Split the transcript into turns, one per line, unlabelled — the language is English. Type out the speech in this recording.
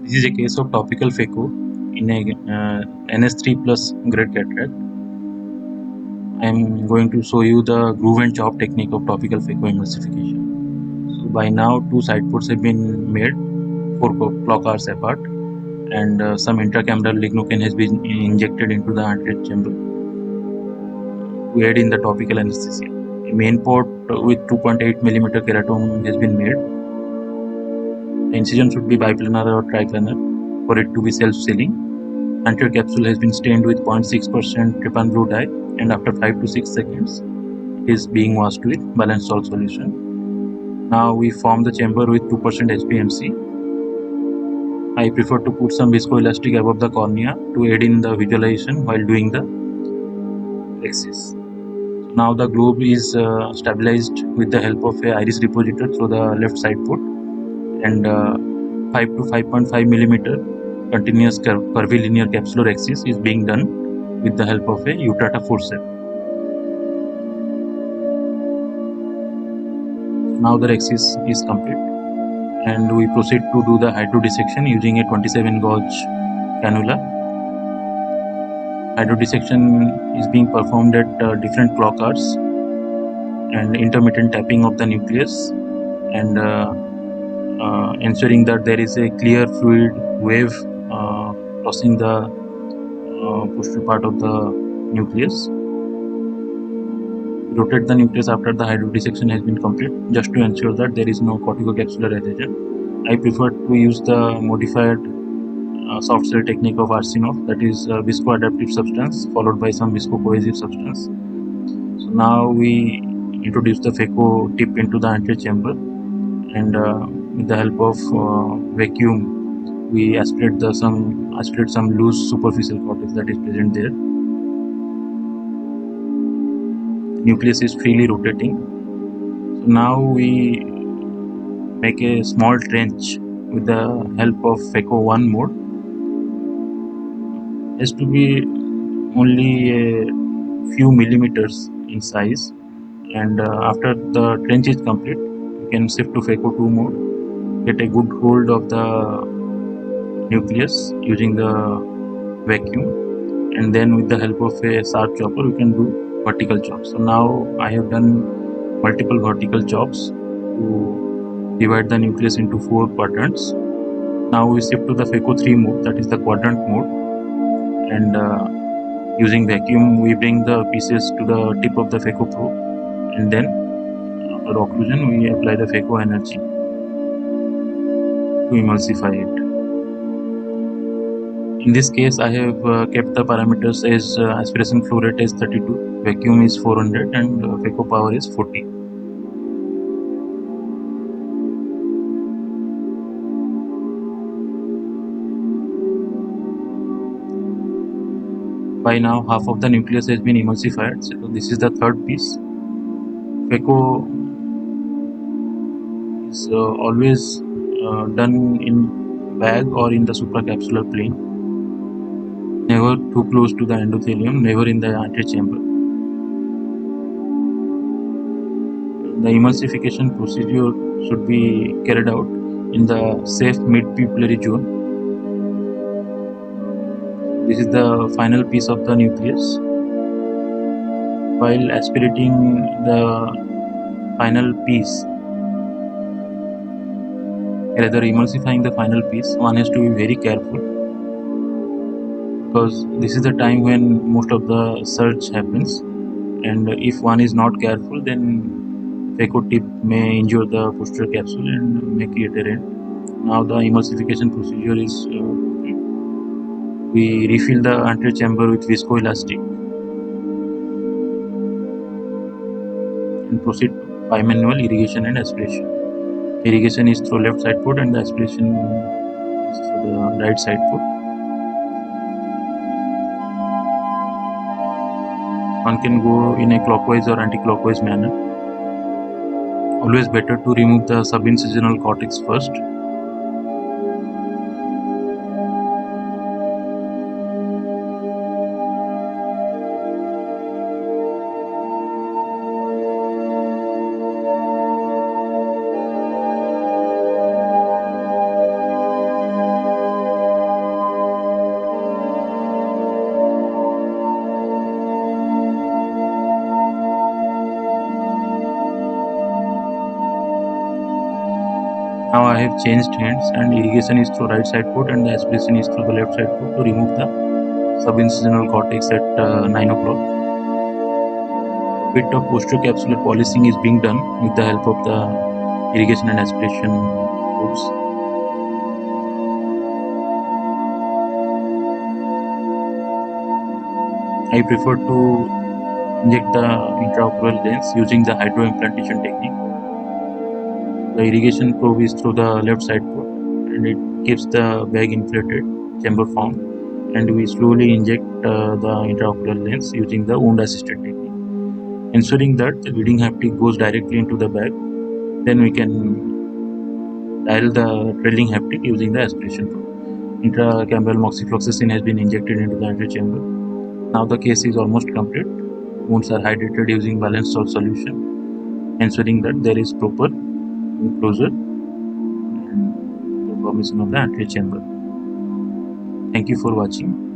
This is a case of topical phaco in a NS3 plus grade cataract. I am going to show you the groove and chop technique of topical phaco emulsification. So by now 2 side ports have been made 4 clock hours apart, and some intracameral lignocaine has been injected into the anterior chamber to aid in the topical anesthesia. A main port with 2.8 mm keratome has been made. The incision should be biplanar or triplanar for it to be self-sealing. Anterior capsule has been stained with 0.6% trypan blue dye, and after 5 to 6 seconds it is being washed with balanced salt solution. Now we form the chamber with 2% HPMC. I prefer to put some viscoelastic above the cornea to aid in the visualization while doing the rhexis. Now the globe is stabilized with the help of a iris repositor through the left side port, and 5 to 5.5 millimeter continuous curvilinear capsular rhexis is being done with the help of a Utrata forceps. Now the rhexis is complete, and we proceed to do the hydrodissection using a 27 gauge cannula. Hydrodissection is being performed at different clock hours and intermittent tapping of the nucleus, and ensuring that there is a clear fluid wave crossing the posterior part of the nucleus. Rotate the nucleus after the hydrodissection has been complete, just to ensure that there is no corticocapsular adhesion. I prefer to use the modified soft cell technique of Arsenov, that is viscoadaptive substance followed by some viscocohesive substance. So now we introduce the phaco tip into the anterior chamber, and with the help of vacuum we aspirate some loose superficial cortex that is present there. The nucleus is freely rotating. So now we make a small trench with the help of phaco 1 mode. It has to be only a few millimeters in size, and after the trench is complete you can shift to phaco 2 mode, get a good hold of the nucleus using the vacuum, and then with the help of a sharp chopper we can do vertical chops. So now I have done multiple vertical chops to divide the nucleus into 4 quadrants. Now we shift to the phaco 3 mode, that is the quadrant mode, and using vacuum we bring the pieces to the tip of the phaco probe, and then after occlusion we apply the phaco energy to emulsify it. In this case I have kept the parameters as aspiration flow rate is 32, vacuum is 400, and phaco power is 40. By now half of the nucleus has been emulsified, so this is the third piece. Phaco is always done in bag or in the supracapsular plane, never too close to the endothelium, never in the anterior chamber. The emulsification procedure should be carried out in the safe mid-pupillary zone. This is the final piece of the nucleus. While aspirating the final piece, rather emulsifying the final piece, one has to be very careful, because this is the time when most of the surge happens, and if one is not careful then phaco tip may injure the posterior capsule and may create a rent. Now the emulsification procedure is complete. We refill the anterior chamber with viscoelastic and proceed to bimanual irrigation and aspiration. Irrigation is through left side port and the aspiration is through the right side port. One can go in a clockwise or anti-clockwise manner. Always better to remove the subincisional cortex first. have changed hands, and irrigation is through right side port and the aspiration is through the left side port to remove the subincisional cortex at 9 o'clock. A bit of posterior capsular polishing is being done with the help of the irrigation and aspiration tubes. I prefer to inject the intraocular lens using the hydroimplantation technique. The irrigation probe is through the left side port and it keeps the bag inflated, chamber formed, and we slowly inject the intraocular lens using the wound assisted technique, ensuring that the leading haptic goes directly into the bag. Then we can dial the trailing haptic using the aspiration probe. Intracameral moxifloxacin has been injected into the antechamber. Now the case is almost complete. Wounds are hydrated using balanced salt solution, ensuring that there is proper closure and the formation of the antechamber. Thank you for watching.